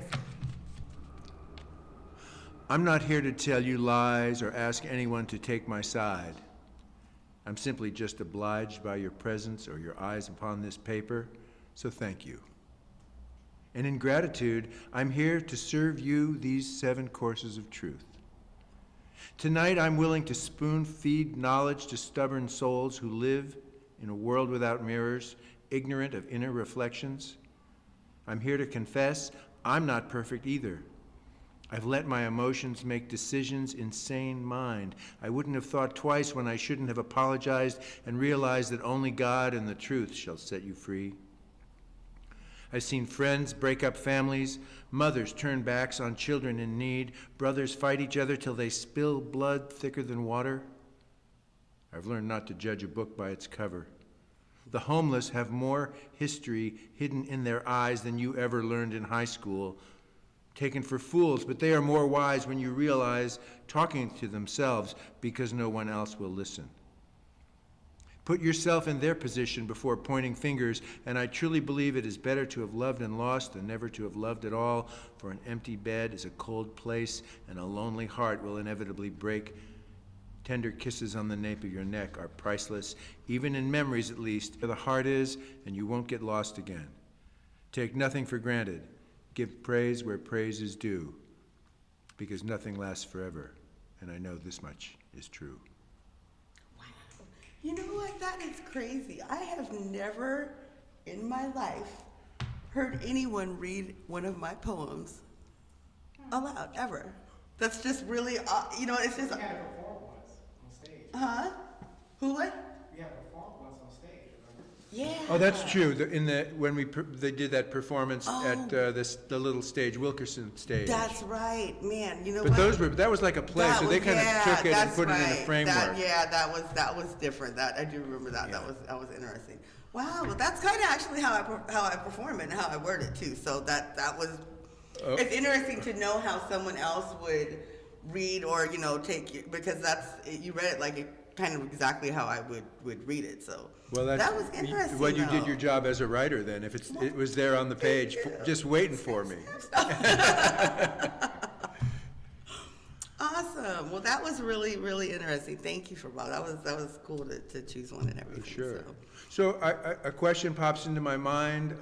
[SPEAKER 2] I'm not here to tell you lies or ask anyone to take my side. I'm simply just obliged by your presence or your eyes upon this paper, so thank you. And in gratitude, I'm here to serve you these 7 courses of truth. Tonight, I'm willing to spoon-feed knowledge to stubborn souls who live in a world without mirrors, ignorant of inner reflections. I'm here to confess I'm not perfect either. I've let my emotions make decisions in sane mind. I wouldn't have thought twice when I shouldn't have apologized and realized that only God and the truth shall set you free. I've seen friends break up families, mothers turn backs on children in need, brothers fight each other till they spill blood thicker than water. I've learned not to judge a book by its cover. The homeless have more history hidden in their eyes than you ever learned in high school. Taken for fools, but they are more wise when you realize talking to themselves because no one else will listen. Put yourself in their position before pointing fingers, and I truly believe it is better to have loved and lost than never to have loved at all, for an empty bed is a cold place, and a lonely heart will inevitably break. Tender kisses on the nape of your neck are priceless, even in memories at least, where the heart is, and you won't get lost again. Take nothing for granted. Give praise where praise is due, because nothing lasts forever, and I know this much is true.
[SPEAKER 1] You know what? That is crazy. I have never in my life heard anyone read one of my poems aloud, ever. That's just really, it's just.
[SPEAKER 3] We had it performed once on stage.
[SPEAKER 1] Huh? Who what?
[SPEAKER 3] We had it performed once on stage, remember?
[SPEAKER 1] Yeah.
[SPEAKER 2] Oh, that's true. When they did that performance
[SPEAKER 1] Oh.
[SPEAKER 2] at the little stage, Wilkerson stage.
[SPEAKER 1] That's right, man. You know
[SPEAKER 2] But
[SPEAKER 1] what?
[SPEAKER 2] that was like a play, so they kind of took it and
[SPEAKER 1] that's
[SPEAKER 2] put it in a
[SPEAKER 1] right.
[SPEAKER 2] framework.
[SPEAKER 1] That was different. That I do remember that.
[SPEAKER 2] Yeah.
[SPEAKER 1] That was interesting. Wow, well, that's kind of actually how I perform it and how I word it too. So that was.
[SPEAKER 2] Oh.
[SPEAKER 1] It's interesting to know how someone else would read or take it, because you read it like kind of exactly how I would read it. So
[SPEAKER 2] Well,
[SPEAKER 1] that was interesting.
[SPEAKER 2] Well, you did
[SPEAKER 1] though.
[SPEAKER 2] your job as a writer then. If it was there on the page, just waiting for me.
[SPEAKER 1] Awesome. Well, that was really, really interesting. Thank you for Bob. That was cool to choose one and everything.
[SPEAKER 2] Sure.
[SPEAKER 1] So.
[SPEAKER 2] So a question pops into my mind.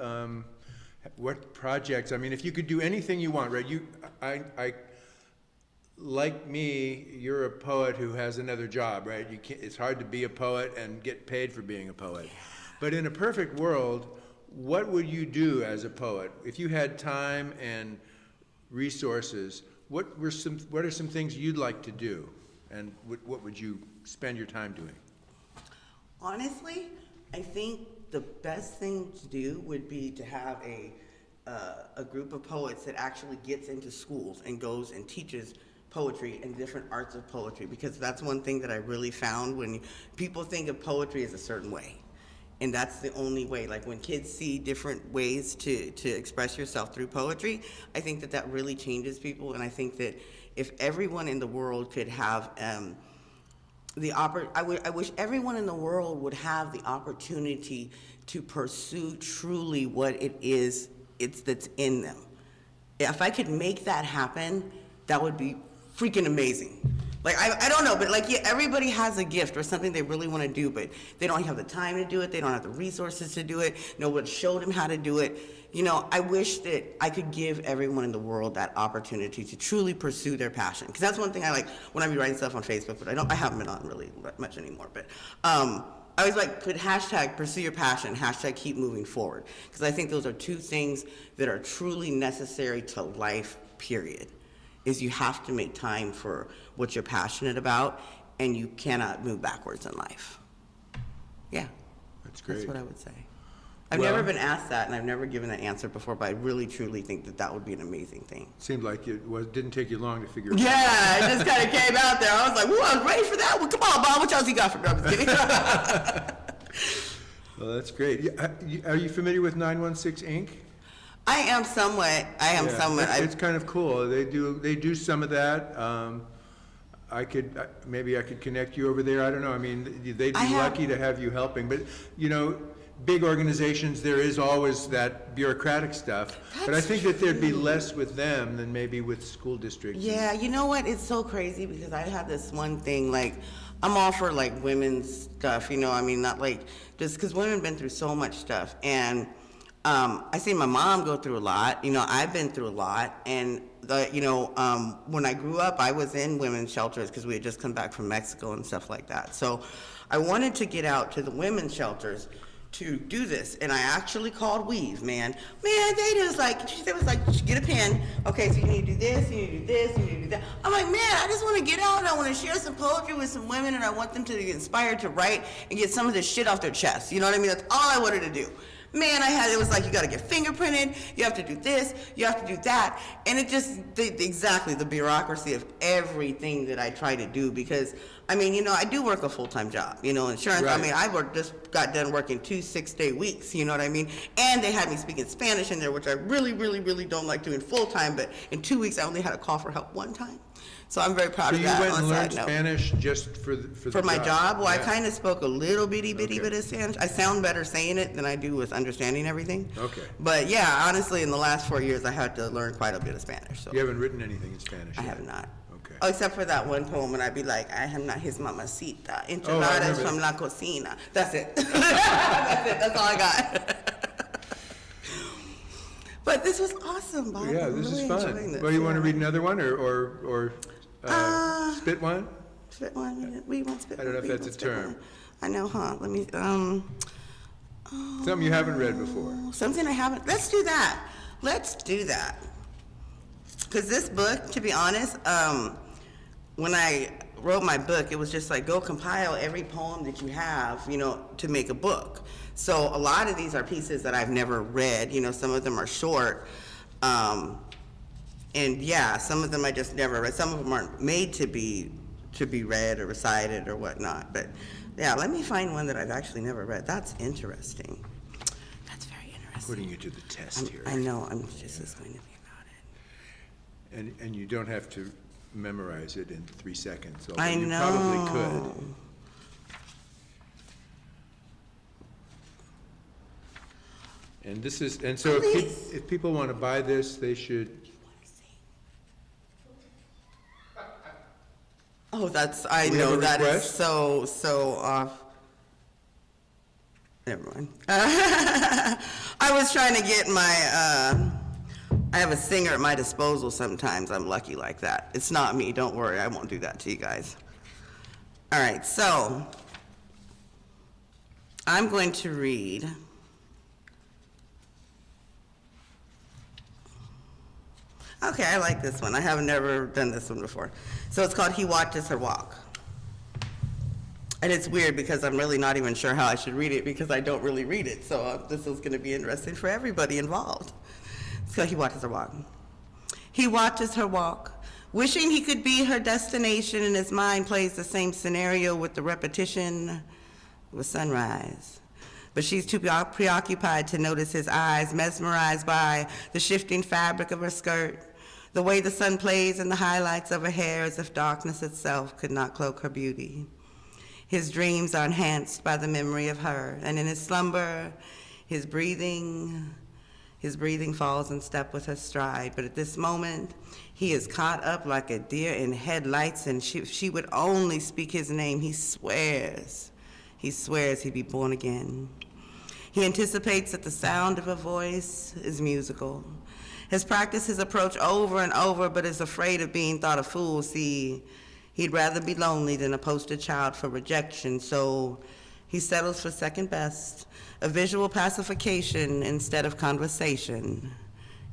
[SPEAKER 2] What projects? I mean, if you could do anything you want, right? Like me, you're a poet who has another job, right? It's hard to be a poet and get paid for being a poet. But in a perfect world, what would you do as a poet if you had time and resources? What are some things you'd like to do, and what would you spend your time doing?
[SPEAKER 1] Honestly, I think the best thing to do would be to have a group of poets that actually gets into schools and goes and teaches poetry and different arts of poetry, because that's one thing that I really found when people think of poetry as a certain way. And that's the only way. Like when kids see different ways to express yourself through poetry, I think that really changes people. And I think that if everyone in the world could have I wish everyone in the world would have the opportunity to pursue truly what it is that's in them. If I could make that happen, that would be freaking amazing. Like, I don't know, but like, yeah, everybody has a gift or something they really want to do, but they don't have the time to do it. They don't have the resources to do it. Nobody showed them how to do it. I wish that I could give everyone in the world that opportunity to truly pursue their passion. Because that's one thing I like when I be writing stuff on Facebook, but I haven't been on really much anymore. But I always like put hashtag pursue your passion, hashtag keep moving forward. Because I think those are two things that are truly necessary to life, period. Is you have to make time for what you're passionate about, and you cannot move backwards in life. Yeah.
[SPEAKER 2] That's great.
[SPEAKER 1] That's what I would say. I've
[SPEAKER 2] Well-
[SPEAKER 1] never been asked that, and I've never given an answer before, but I really, truly think that would be an amazing thing.
[SPEAKER 2] Seemed like didn't take you long to figure it out.
[SPEAKER 1] Yeah, it just kind of came out there. I was like, whoa, I was ready for that one. Come on, Bob, what else you got for me? I'm just kidding.
[SPEAKER 2] Well, that's great. Are you familiar with 916 Inc.?
[SPEAKER 1] I am somewhat.
[SPEAKER 2] Yeah, it's kind of cool. They do some of that. Maybe I could connect you over there. I don't know. I mean, they'd be lucky to have you helping. But big organizations, there is always that bureaucratic stuff. But I think that there'd be less with them than maybe with school districts.
[SPEAKER 1] Yeah, you know what? It's so crazy because I had this one thing, like, I'm all for, like, women's stuff, I mean, not, like, just because women been through so much stuff. And I see my mom go through a lot. I've been through a lot. And, when I grew up, I was in women's shelters because we had just come back from Mexico and stuff like that. So I wanted to get out to the women's shelters to do this, and I actually called Weave, man. They was like, get a pen. Okay, so you need to do this, you need to do this, you need to do that. I'm like, man, I just want to get out and I want to share some poetry with some women, and I want them to get inspired to write and get some of this shit off their chest. You know what I mean? That's all I wanted to do. Man, it was like, you got to get fingerprinted, you have to do this, you have to do that. And it just, exactly the bureaucracy of everything that I try to do, because, I do work a full-time job, insurance.
[SPEAKER 2] Right.
[SPEAKER 1] I just got done working 2 6-day weeks, you know what I mean? And they had me speaking Spanish in there, which I really, really, really don't like doing full-time, but in 2 weeks, I only had a call for help one time. So I'm very proud
[SPEAKER 2] So
[SPEAKER 1] of
[SPEAKER 2] you
[SPEAKER 1] that.
[SPEAKER 2] went
[SPEAKER 1] on
[SPEAKER 2] and
[SPEAKER 1] a
[SPEAKER 2] learned
[SPEAKER 1] side note.
[SPEAKER 2] Spanish just for the
[SPEAKER 1] For my job, well, I
[SPEAKER 2] Yeah.
[SPEAKER 1] kind of spoke a little bitty
[SPEAKER 2] Okay.
[SPEAKER 1] bit of Spanish. I sound better saying it than I do with understanding everything.
[SPEAKER 2] Okay.
[SPEAKER 1] But yeah, honestly, in the last 4 years, I had to learn quite a bit of Spanish. So
[SPEAKER 2] You haven't written anything in Spanish
[SPEAKER 1] I
[SPEAKER 2] yet?
[SPEAKER 1] have not.
[SPEAKER 2] Okay.
[SPEAKER 1] Oh, except for that one poem, and I'd be like, I am not his mamacita.
[SPEAKER 2] Oh, I
[SPEAKER 1] Enchiladas
[SPEAKER 2] remember
[SPEAKER 1] from
[SPEAKER 2] that.
[SPEAKER 1] la cocina. That's it. That's it. That's all I got. But this was awesome, Bob.
[SPEAKER 2] Yeah,
[SPEAKER 1] I'm
[SPEAKER 2] this is
[SPEAKER 1] really
[SPEAKER 2] fun.
[SPEAKER 1] enjoying this.
[SPEAKER 2] Well, you want to
[SPEAKER 1] Yeah.
[SPEAKER 2] read another one or spit one?
[SPEAKER 1] Spit one. We want spit
[SPEAKER 2] I don't know
[SPEAKER 1] one.
[SPEAKER 2] if
[SPEAKER 1] We
[SPEAKER 2] that's
[SPEAKER 1] want
[SPEAKER 2] a
[SPEAKER 1] spit
[SPEAKER 2] term.
[SPEAKER 1] one. I know, huh? Let me,
[SPEAKER 2] Something you haven't read before.
[SPEAKER 1] something I haven't, let's do that. Let's do that. Because this book, to be honest, when I wrote my book, it was just like, go compile every poem that you have, you know, to make a book. So a lot of these are pieces that I've never read, you know, some of them are short. And yeah, some of them I just never read. Some of them aren't made to be read or recited or whatnot. But yeah, let me find one that I've actually never read. That's interesting. That's very interesting.
[SPEAKER 2] Putting you to the test here.
[SPEAKER 1] I know, I'm just going to be about it.
[SPEAKER 2] And you don't have to memorize it in 3 seconds, although
[SPEAKER 1] I
[SPEAKER 2] you
[SPEAKER 1] know.
[SPEAKER 2] probably could. And this is, and so
[SPEAKER 1] Please.
[SPEAKER 2] if people want to buy this, they should,
[SPEAKER 1] Oh, that's, I
[SPEAKER 2] We have
[SPEAKER 1] know,
[SPEAKER 2] a
[SPEAKER 1] that is
[SPEAKER 2] request?
[SPEAKER 1] so off. Never mind. I was trying to get my, I have a singer at my disposal sometimes. I'm lucky like that. It's not me, don't worry, I won't do that to you guys. All right, so I'm going to read. Okay, I like this one. I have never done this one before. So it's called He Watches Her Walk. And it's weird because I'm really not even sure how I should read it because I don't really read it. So this is going to be interesting for everybody involved. So He Watches Her Walk. He watches her walk, wishing he could be her destination, and his mind plays the same scenario with the repetition of a sunrise. But she's too preoccupied to notice his eyes, mesmerized by the shifting fabric of her skirt, the way the sun plays in the highlights of her hair as if darkness itself could not cloak her beauty. His dreams are enhanced by the memory of her, and in his slumber, his breathing falls in step with her stride. But at this moment, he is caught up like a deer in headlights, and she would only speak his name. He swears he'd be born again. He anticipates that the sound of her voice is musical. Has practiced his approach over and over, but is afraid of being thought a fool. See, he'd rather be lonely than a poster child for rejection, so he settles for second best, a visual pacification instead of conversation,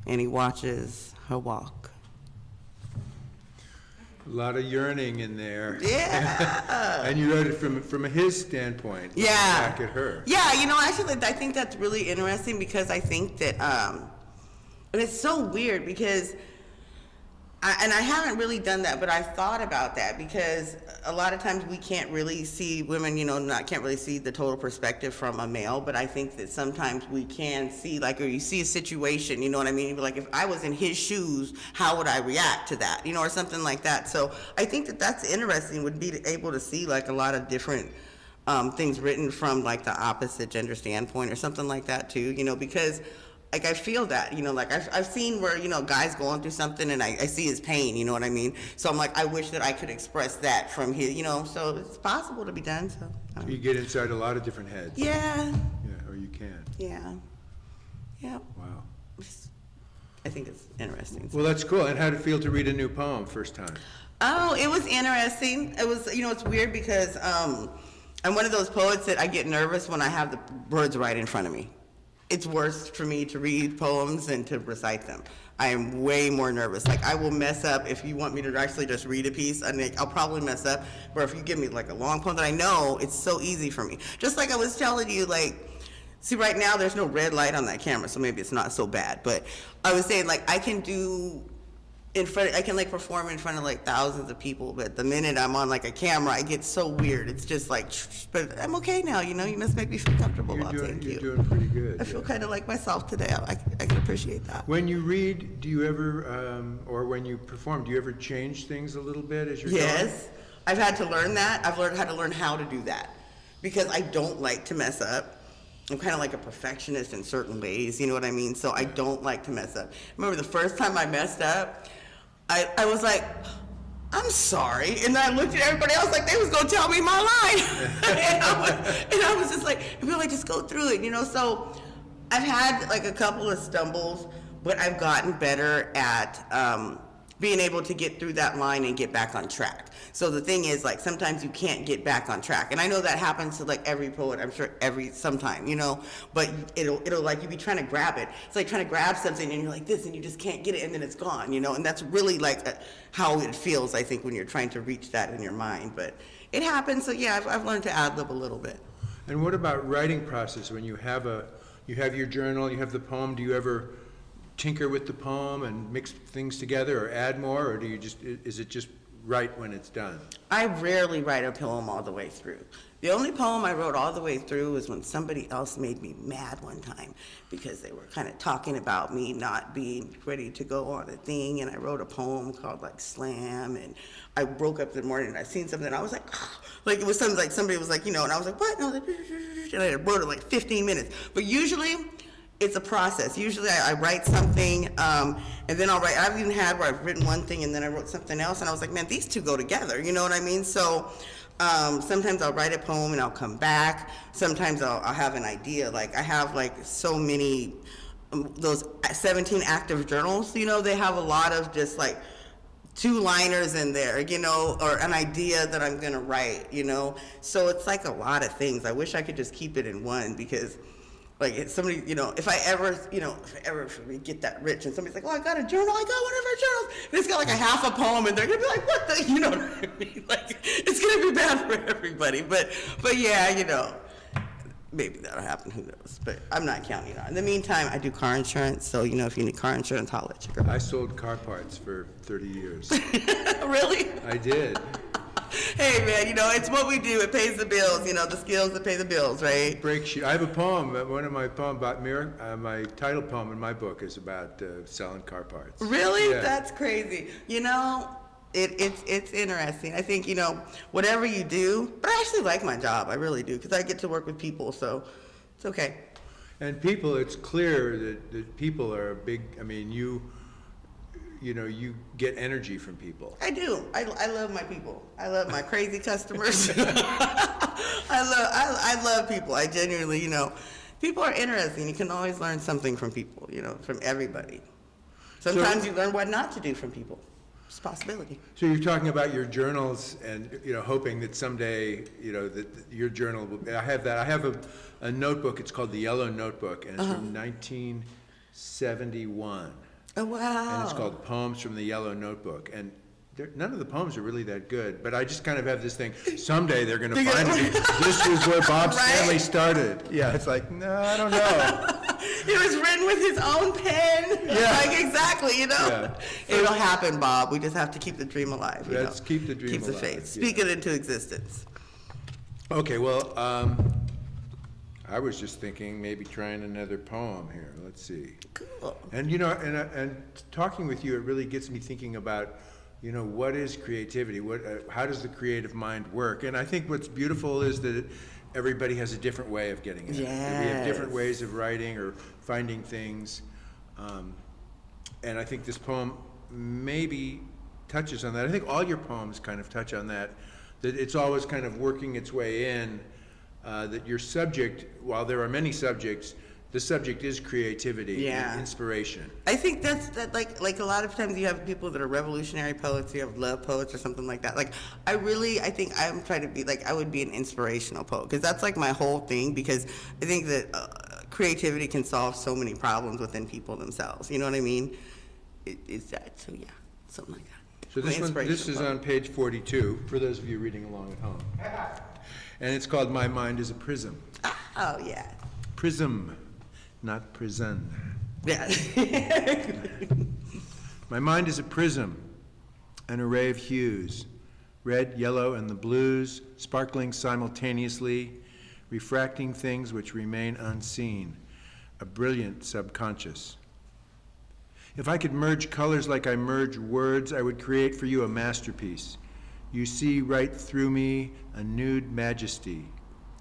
[SPEAKER 1] and he watches her walk.
[SPEAKER 2] a lot of yearning in there.
[SPEAKER 1] Yeah.
[SPEAKER 2] And you wrote it from his standpoint. looking
[SPEAKER 1] Yeah.
[SPEAKER 2] Back at her.
[SPEAKER 1] Yeah, you know, actually, I think that's really interesting because I think that, and it's so weird because, I haven't really done that, but I've thought about that because a lot of times we can't really see women, you know, can't really see the total perspective from a male, but I think that sometimes we can see, like, or you see a situation, you know what I mean? Like, if I was in his shoes, how would I react to that, you know, or something like that. So I think that that's interesting, would be able to see, like, a lot of different things written from, like, the opposite gender standpoint or something like that, too, you know, because like, I feel that, you know, like, I've seen where, you know, guys going through something and I see his pain, you know what I mean? So I'm like, I wish that I could express that from his, you know, so it's possible to be done, so.
[SPEAKER 2] You get inside a lot of different heads.
[SPEAKER 1] Yeah,
[SPEAKER 2] Yeah, or you can.
[SPEAKER 1] yeah, yeah.
[SPEAKER 2] Wow.
[SPEAKER 1] I think it's interesting.
[SPEAKER 2] Well, that's cool. And how'd it feel to read a new poem first time?
[SPEAKER 1] Oh, it was interesting. It was, you know, it's weird because I'm one of those poets that I get nervous when I have the words right in front of me. It's worse for me to read poems than to recite them. I am way more nervous. Like, I will mess up if you want me to actually just read a piece, and I'll probably mess up. But if you give me like a long poem that I know, it's so easy for me. Just like I was telling you, like, see, right now there's no red light on that camera, so maybe it's not so bad. But I was saying, like, I can like perform in front of like thousands of people, but the minute I'm on like a camera, I get so weird. It's just like, but I'm okay now, you know, you must make me feel comfortable.
[SPEAKER 2] You're
[SPEAKER 1] Well,
[SPEAKER 2] doing,
[SPEAKER 1] thank
[SPEAKER 2] you're
[SPEAKER 1] you.
[SPEAKER 2] doing pretty good.
[SPEAKER 1] I feel
[SPEAKER 2] yeah.
[SPEAKER 1] kind of like myself today. I can appreciate appreciate that.
[SPEAKER 2] When you read, do you ever, or when you perform, do you ever change things a little bit as you're going?
[SPEAKER 1] Yes, I've had to learn that. I've learned how to learn how to do that because I don't like to mess up. I'm kind of like a perfectionist in certain ways, you know what I mean? So I don't like to mess up. Remember the first time I messed up, I was like, I'm sorry. And I looked at everybody else like they was going to tell me my line. and I was just like, really just go through it, you know? So I've had like a couple of stumbles, but I've gotten better at being able to get through that line and get back on track. So the thing is, like, sometimes you can't get back on track. And I know that happens to like every poet, I'm sure sometime, you know, but it'll like, you be trying to grab it. It's like trying to grab something and you're like this and you just can't get it and then it's gone, you know, and that's really like how it feels, I think, when you're trying to reach that in your mind. But it happens, so yeah, I've learned to ad-lib a little bit.
[SPEAKER 2] And what about writing process? When you have your journal, you have the poem, do you ever tinker with the poem and mix things together or add more, or do you just, is it just write when it's done?
[SPEAKER 1] I rarely write a poem all the way through. The only poem I wrote all the way through was when somebody else made me mad one time because they were kind of talking about me not being ready to go on a thing, and I wrote a poem called like Slam, and I woke up in the morning and I seen something and I was like, ah, like it was something like somebody was like, you know, and I was like, what? And I was like, and I wrote it like 15 minutes. But usually it's a process. Usually I write something, and then I'll write, I've even had where I've written one thing and then I wrote something else and I was like, man, these two go together, you know what I mean? So sometimes I'll write a poem and I'll come back. Sometimes I'll have an idea. Like I have like so many, those 17 active journals, you know, they have a lot of just like two-liners in there, you know, or an idea that I'm gonna write, you know? So it's like a lot of things. I wish I could just keep it in one because like it's somebody, you know, if I ever get that rich and somebody's like, oh, I got a journal, I got one of our journals, and it's got like a half a poem, and they're gonna be like, what the, you know what I mean? Like, it's gonna be bad for everybody, but yeah, you know, maybe that'll happen, who knows, but I'm not counting on it. In the meantime, I do car insurance, so, you know, if you need car insurance, holler at your girl.
[SPEAKER 2] I sold car parts for 30 years.
[SPEAKER 1] Really?
[SPEAKER 2] I did.
[SPEAKER 1] Hey, man, you know, it's what we do. It pays the bills, you know, the skills that pay the bills, right?
[SPEAKER 2] Break sheet. I have a poem, one of my poems about my title poem in my book is about selling car parts.
[SPEAKER 1] Really?
[SPEAKER 2] Yeah.
[SPEAKER 1] That's crazy. You know, it's interesting. I think, you know, whatever you do, but I actually like my job. I really do, because I get to work with people, so it's okay.
[SPEAKER 2] And people, it's clear that people are a big, I mean, you know, you get energy from people.
[SPEAKER 1] I do. I love my people. I love my crazy customers. I love people. I genuinely, you know, people are interesting. You can always learn something from people, you know, from everybody. Sometimes you learn what not to do from people. It's a possibility.
[SPEAKER 2] So you're talking about your journals and, you know, hoping that someday, you know, that your journal will, I have that. I have a notebook. It's called the Yellow Notebook, and it's from 1971.
[SPEAKER 1] Oh, wow.
[SPEAKER 2] And it's called Poems from the Yellow Notebook. And none of the poems are really that good, but I just kind of have this thing, someday they're going to find me. This was where Bob Stanley started. Yeah, it's like, no, I don't know.
[SPEAKER 1] It was written with his own pen.
[SPEAKER 2] Yeah.
[SPEAKER 1] Like, exactly, you know.
[SPEAKER 2] Yeah.
[SPEAKER 1] It'll happen, Bob. We just have to keep the dream alive, you
[SPEAKER 2] Let's
[SPEAKER 1] know.
[SPEAKER 2] keep the dream
[SPEAKER 1] Keep the
[SPEAKER 2] alive,
[SPEAKER 1] faith.
[SPEAKER 2] yeah.
[SPEAKER 1] Speak it into existence.
[SPEAKER 2] Okay, well, I was just thinking maybe trying another poem here. Let's see.
[SPEAKER 1] Cool.
[SPEAKER 2] And, you know, and talking with you, it really gets me thinking about, you know, what is creativity? How does the creative mind work? And I think what's beautiful is that everybody has a different way of getting it. We have different
[SPEAKER 1] Yes.
[SPEAKER 2] ways of writing or finding things. And I think this poem maybe touches on that. I think all your poems kind of touch on that, that it's always kind of working its way in, that your subject, while there are many subjects, the subject is creativity,
[SPEAKER 1] Yeah.
[SPEAKER 2] and inspiration.
[SPEAKER 1] I think that like a lot of times you have people that are revolutionary poets, you have love poets or something like that. Like I think I'm trying to be like, I would be an inspirational poet, because that's like my whole thing, because I think that creativity can solve so many problems within people themselves. You know what I mean? It's that, so yeah, something like that.
[SPEAKER 2] So
[SPEAKER 1] I'm an
[SPEAKER 2] this is
[SPEAKER 1] inspirational
[SPEAKER 2] on page 42, for those of you reading along at home. And it's called My Mind is a Prism.
[SPEAKER 1] poet. Oh yeah.
[SPEAKER 2] Prism, not prison.
[SPEAKER 1] Yeah.
[SPEAKER 2] My mind is a prism, an array of hues, red, yellow, and the blues, sparkling simultaneously, refracting things which remain unseen, a brilliant subconscious. If I could merge colors like I merge words, I would create for you a masterpiece. You see right through me a nude majesty.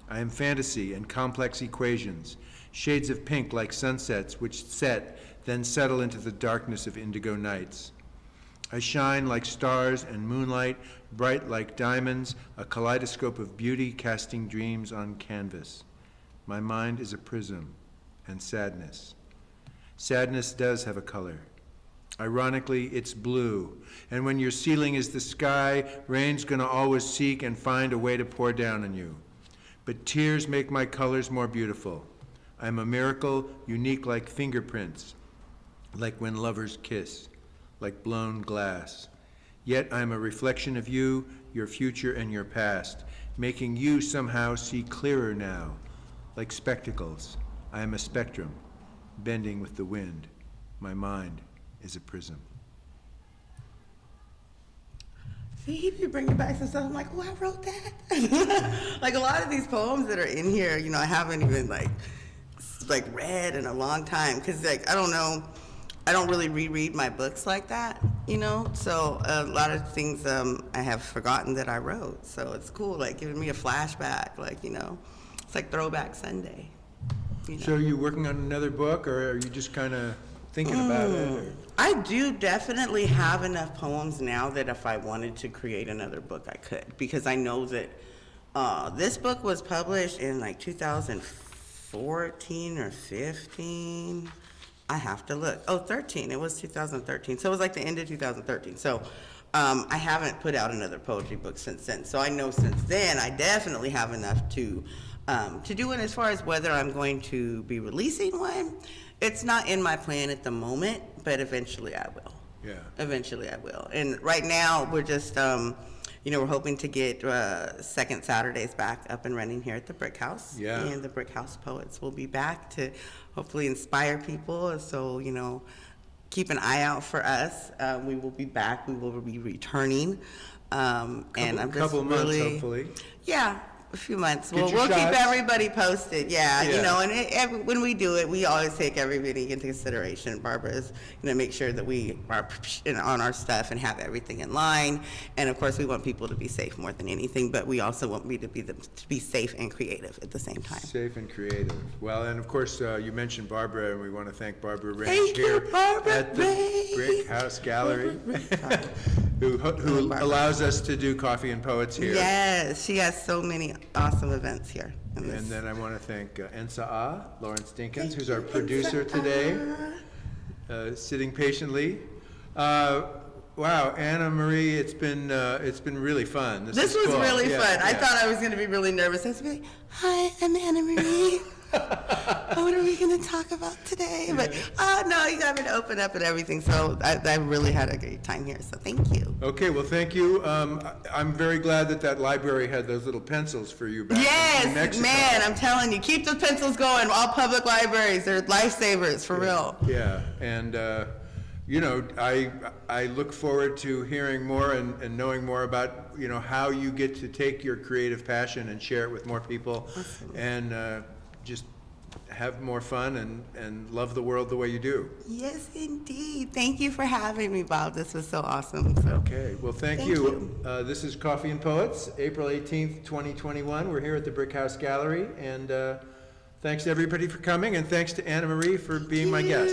[SPEAKER 2] I am fantasy and complex equations, shades of pink like sunsets which set, then settle into the darkness of indigo nights. I shine like stars and moonlight, bright like diamonds, a kaleidoscope of beauty casting dreams on canvas. My mind is a prism, and sadness. Sadness does have a color. Ironically, it's blue. And when your ceiling is the sky, rain's gonna always seek and find a way to pour down on you. But tears make my colors more beautiful. I'm a miracle, unique like fingerprints, like when lovers kiss, like blown glass. Yet I'm a reflection of you, your future, and your past, making you somehow see clearer now, like spectacles. I am a spectrum, bending with the wind. My mind is a prism.
[SPEAKER 1] See, you bring back some stuff. I'm like, oh, I wrote that. Like a lot of these poems that are in here, you know, I haven't even like read in a long time because like I don't know, I don't really reread my books like that, you know. So a lot of things I have forgotten that I wrote. So it's cool, like giving me a flashback, like you know, it's like Throwback Sunday. You know?
[SPEAKER 2] So are you working on another book, or are you just kind of thinking about it? Or?
[SPEAKER 1] I do definitely have enough poems now that if I wanted to create another book, I could, because I know that this book was published in like 2014 or 15. I have to look. Oh, 13. It was 2013. So it was like the end of 2013. So I haven't put out another poetry book since then. So I know since then I definitely have enough to do it. As far as whether I'm going to be releasing one, it's not in my plan at the moment, but eventually I will.
[SPEAKER 2] Yeah.
[SPEAKER 1] Eventually I will. And right now we're just, you know, we're hoping to get Second Saturdays back up and running here at the Brick House.
[SPEAKER 2] Yeah.
[SPEAKER 1] And the Brick House Poets will be back to hopefully inspire people. So, you know, keep an eye out for us. We will be back. We will be returning. And I'm just
[SPEAKER 2] couple months,
[SPEAKER 1] really,
[SPEAKER 2] hopefully.
[SPEAKER 1] Yeah. A few months.
[SPEAKER 2] Get
[SPEAKER 1] We'll
[SPEAKER 2] your
[SPEAKER 1] keep
[SPEAKER 2] shots.
[SPEAKER 1] everybody posted. Yeah,
[SPEAKER 2] Yeah.
[SPEAKER 1] you know, and when we do it, we always take everybody into consideration. Barbara's, you know, make sure that we are on our stuff and have everything in line. And of course, we want people to be safe more than anything, but we also want me to be safe and creative at the same time.
[SPEAKER 2] Safe and creative. Well, and of course, you mentioned Barbara, and we want to thank Barbara Range
[SPEAKER 1] Thank you,
[SPEAKER 2] here
[SPEAKER 1] Barbara
[SPEAKER 2] at the
[SPEAKER 1] Range.
[SPEAKER 2] Brick House Gallery, who allows us to do Coffee and Poets here.
[SPEAKER 1] Yes, she has so many awesome events here. in this.
[SPEAKER 2] And then I want to thank Ensa Ah, Lawrence Dinkins,
[SPEAKER 1] Thank
[SPEAKER 2] who's
[SPEAKER 1] you,
[SPEAKER 2] our producer
[SPEAKER 1] Ensa
[SPEAKER 2] today, sitting patiently. Wow, Anna Marie, it's been really fun.
[SPEAKER 1] This
[SPEAKER 2] is
[SPEAKER 1] was
[SPEAKER 2] cool.
[SPEAKER 1] really
[SPEAKER 2] Yeah,
[SPEAKER 1] fun. I
[SPEAKER 2] yeah.
[SPEAKER 1] thought I was going to be really nervous. I was going to be like, hi, I'm Anna Marie. What are we going to talk about today? But, no, you got me to open up and everything. So I really had a great time here. So thank you.
[SPEAKER 2] Okay, well, thank you. I'm very glad that library had those little pencils for you back in
[SPEAKER 1] Yes,
[SPEAKER 2] Mexico.
[SPEAKER 1] man, I'm telling you, keep the pencils going. All public libraries, they're lifesavers, for real.
[SPEAKER 2] Yeah, and you know, I look forward to hearing more and knowing more about, you know, how you get to take your creative passion and share it with more people, and just have more fun and love the world the way you do.
[SPEAKER 1] Yes, indeed. Thank you for having me, Bob. This was so awesome. So.
[SPEAKER 2] Okay, well, thank you. This is Coffee and Poets, April 18th, 2021. We're here at the Brick House Gallery, and thanks to everybody for coming, and thanks to Anna Marie for being my guest.